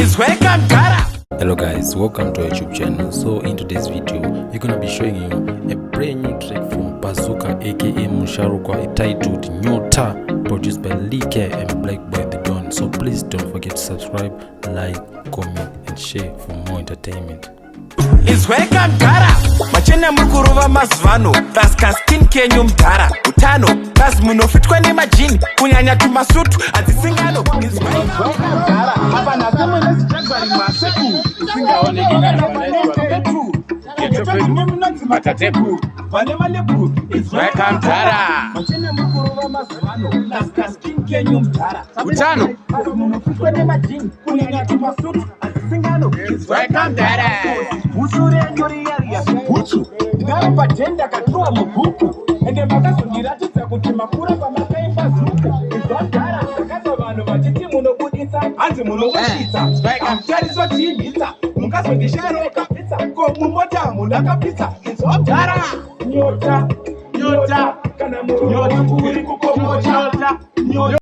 is welcome Dara. Hello guys, welcome to our YouTube channel. So in today's video we're gonna be showing you a brand new track from Bazooka aka Musharukwa entitled Nyota, produced by Like and Black Boy the Don. So please don't forget to subscribe, like, comment and share for more entertainment. Is welcome Dara. Machena mukuruva mazvano Taska skin kenyu mdara Utano Bas munofitwa ni majini Kunyanya tumasutu Azisingano Is welcome Dara. Hapa nasema nesi chakbari maseku Isinga one gingana manetu Ketepetu Matatepu Vale malepu Is welcome Dara. Machena mukuruva mazvano Taska skin kenyu mdara Utano Bas munofitwa ni majini Kunyanya tumasutu Azisingano Is welcome Dara. Usure nyori yari ya uchu Ngaro patenda katua mubuku Enge makaso niratisa kutimakura pa makaimba zuku Izwantara Kakaso vano vachiti muno kudisa Anzi muno kudisa Amchari so chibisa Mukaso nishare kapisa Ko mumota munaka pisa Izwantara Nyota Nyota Kana muro Nyota Kuri kuko nyota Nyota